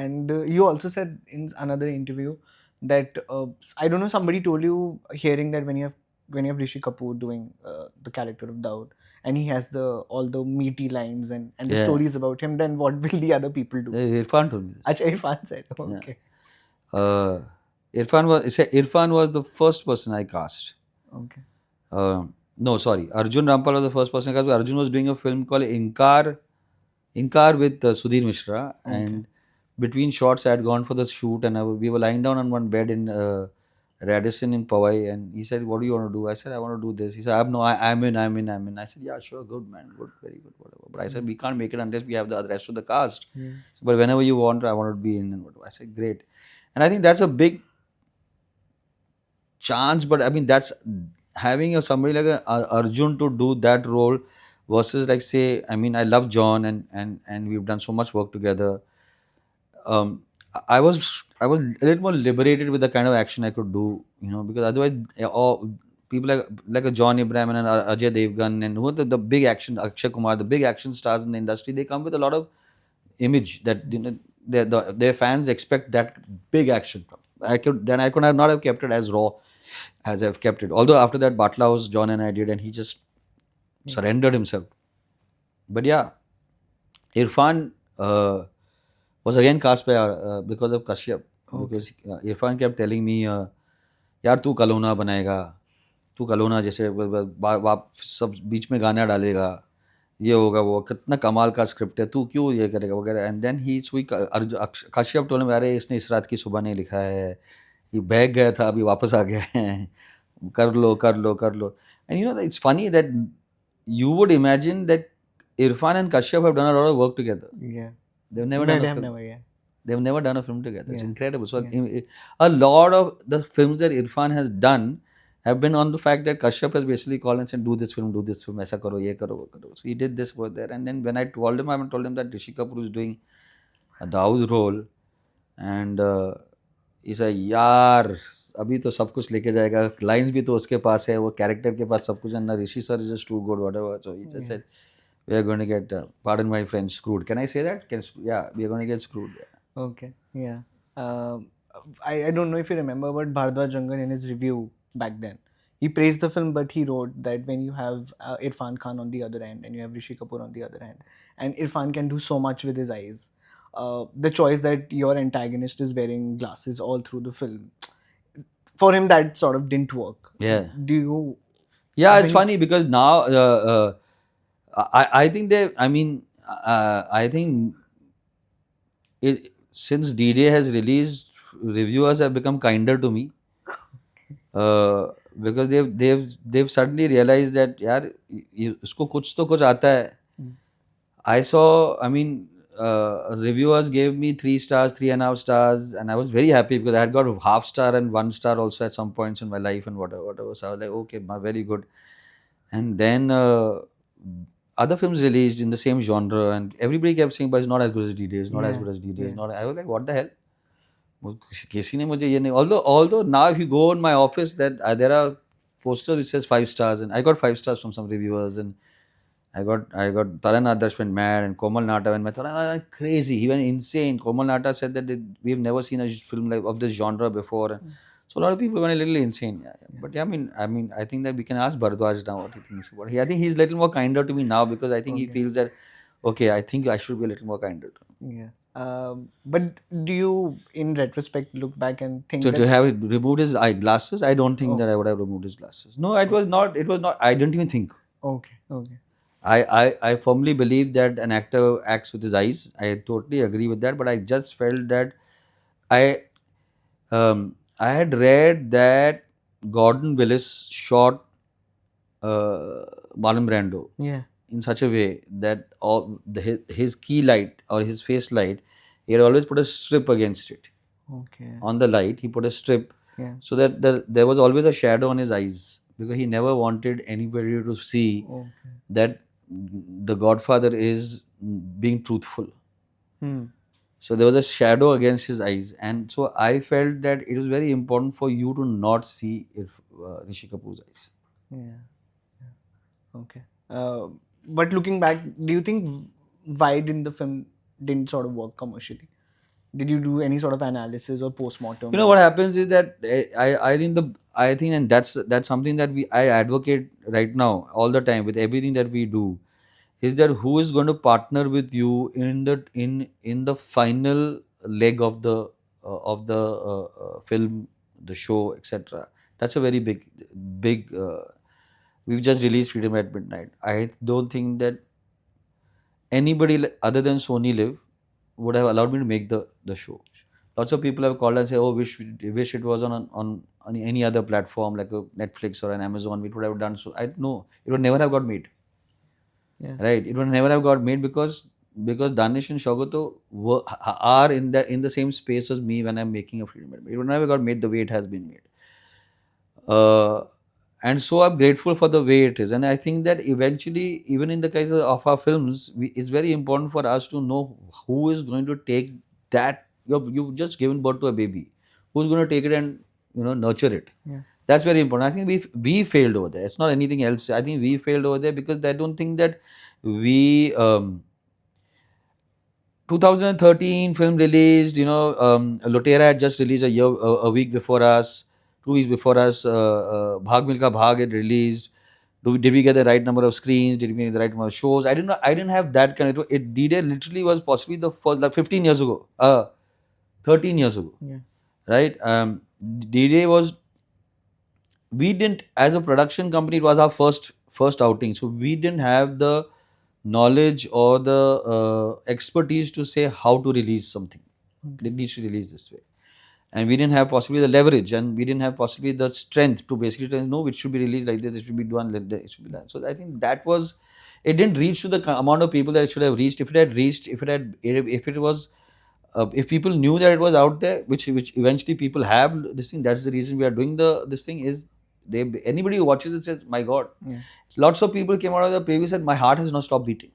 And you also said in another interview that I don't know, somebody told you, hearing that when you have Rishi Kapoor doing the character of Daud, and he has all the meaty lines and the Yeah. stories about him, then what will the other people do? Irfan told me this. Acha, Irfan said, Yeah. okay. Uh, Irfan was the first person I cast. Okay. No, sorry. Arjun Rampal was the first person I cast. Arjun was doing a film called Inkar with Sudhir Mishra, Okay. and between shots I had gone for the shoot, and we were lying down on one bed in Radisson in Powai, and he said, "What do you want to do?" I said, "I want to do this." He said, I'm in." I said, "Yeah, sure, good man, good, very good, whatever." But I said, "We can't make it unless we have the rest of the cast. Yeah. So, but whenever you want, I want to be in." And whatever. I said, "Great," and I think that's a big chance. But I mean, that's having somebody like Arjun to do that role versus, like, say, I mean, I love John, and we've done so much work together. um, I was a little more liberated with the kind of action I could do, because otherwise, all people like a John Abraham and an Ajay Devgan, and who are the big action, Akshay Kumar, the big action stars in the industry, they come with a lot of image that, their fans expect that big action. I could have not have kept it as raw as I've kept it. Although after that, Batla was John and I did, and he just Yeah. surrendered himself. But yeah, Irfan was again cast by because of Kashyap. Okay. Because Irfan kept telling me, यार तू कलोना बनाएगा, तू कलोना जैसे सब बीच में गाना डालेगा, ये होगा, वो कितना कमाल का स्क्रिप्ट है, तू क्यों ये करेगा वगैरह. एंड देन ही सुई काश्यप टोल में, अरे इसने इस रात की सुबह नहीं लिखा है, ये बैग गया था अभी वापस आ गया है, कर लो कर लो कर लो. And it's funny that you would imagine that Irfan and Kashyap have done a lot of work together. Yeah. They've never But done a they have film. never, yeah. They've never done a film together. It's Yeah. incredible. So Yeah. a lot of the films that Irfan has done have been on the fact that Kashyap has basically called and said, do this film, aisa karo, ye karo, wo karo. So he did this over there. And then when I haven't told him that Rishi Kapoor is doing a Daud role, and he said, यार अभी तो सब कुछ लेके जाएगा, lines भी तो उसके पास है, वो कैरेक्टर के पास सब कुछ है ना. ऋषि sir is just too good, whatever. So he just said, we are going to get, pardon my French, screwed. Can I say that? Yeah, we are going to get screwed. Okay. Yeah. Um, I don't know if you remember, but Bharadwaj Rangan, in his review back then, he praised the film, but he wrote that when you have Irfan Khan on the other end and you have Rishi Kapoor on the other end, and Irfan can do so much with his eyes, the choice that your antagonist is wearing glasses all through the film, for him that sort of didn't work. Yeah. Do you Yeah, have it's any? funny because now I think I think since D-Day has released, reviewers have become kinder to me, because they've suddenly realized that यार इसको कुछ तो कुछ आता है. I saw, I mean, reviewers gave me 3 stars, 3.5 stars, and I was very happy because I had got a half star and 1 star also at some points in my life and whatever. So I was like, okay, very good. And then other films released in the same genre, and everybody kept saying, but it's not as good as D-Day, it's not as Yeah. good as D-Day, it's Yeah. not. I was like, what the hell? किसी ने मुझे ये नहीं. Although now if you go in my office, that there are posters which says 5 stars, and I got 5 stars from some reviewers, and I got Taran Adarsh went mad, and Komal Nata went mad. I went crazy. He went insane. Komal Nata said that we've never seen a film like of this genre before. And so a lot of people went a little insane. Yeah, yeah. But yeah, I think that we can ask Bharadwaj now what he thinks about it. I think he's a little more kinder to me now because I think he Okay. feels that, okay, I think I should be a little more kinder to him. Yeah. But do you, in retrospect, look back and think So that? to have removed his eyeglasses, I don't think Oh, that I would have removed his glasses. No, it was not. It was not. I didn't even think. okay. Okay. I firmly believe that an actor acts with his eyes. I totally agree with that. But I just felt that I I had read that Gordon Willis shot Marlon Brando Yeah. in such a way that his key light or his face light, he had always put a strip against it. Okay. On the light, he put a strip Yeah. so that there was always a shadow on his eyes because he never wanted anybody to see Okay. that the Godfather is being truthful. Hmm. So there was a shadow against his eyes, and so I felt that it was very important for you to not see Rishi Kapoor's eyes. Yeah. Yeah. Okay. But looking back, do you think why didn't the film didn't sort of work commercially? Did you do any sort of analysis or You post-mortem? know what happens is that I think and that's something that I advocate right now all the time with everything that we do, is that who is going to partner with you in the final leg of the film, the show, etc. That's a very big. We've just released Freedom at Midnight. I don't think that anybody other than Sony Live would have allowed me to make the show. Lots of people have called and say, "Oh, wish it was on any other platform like a Netflix or an Amazon. We would have done so." I no, it would never have got made. Yeah. Right? It would never have got made because Danish and Shogoto are in the same space as me when I'm making a film. It would never got made the way it has been made. Uh, and so I'm grateful for the way it is. And I think that eventually, even in the case of our films, it's very important for us to know who is going to take that. You've just given birth to a baby. Who's going to take it and nurture it? Yeah. That's very important. I think we failed over there. It's not anything else. I think we failed over there because I don't think that we 2013 film released. Lotera had just released a week before us, 2 weeks before us. Bhag Milka Bhag had released. Did we get the right number of screens? Did we get the right number of shows? I didn't know. I didn't have that kind of. It D-Day literally was possibly the first, like 15 years ago, 13 years ago, Yeah. right? D-Day was, we didn't, as a production company, it was our first outing, so we didn't have the knowledge or the expertise to say how to release something. It needs to release this way, and we didn't have possibly the leverage, and we didn't have possibly the strength to basically tell, no, it should be released like this, it should be done like this, it should be done. So I think that was, it didn't reach to the amount of people that it should have reached. If it had reached, if it was if people knew that it was out there, which eventually people have this thing, that's the reason we are doing this thing, is anybody who watches it says, my God. Yeah. Lots of people came out of the preview said, my heart has not stopped beating.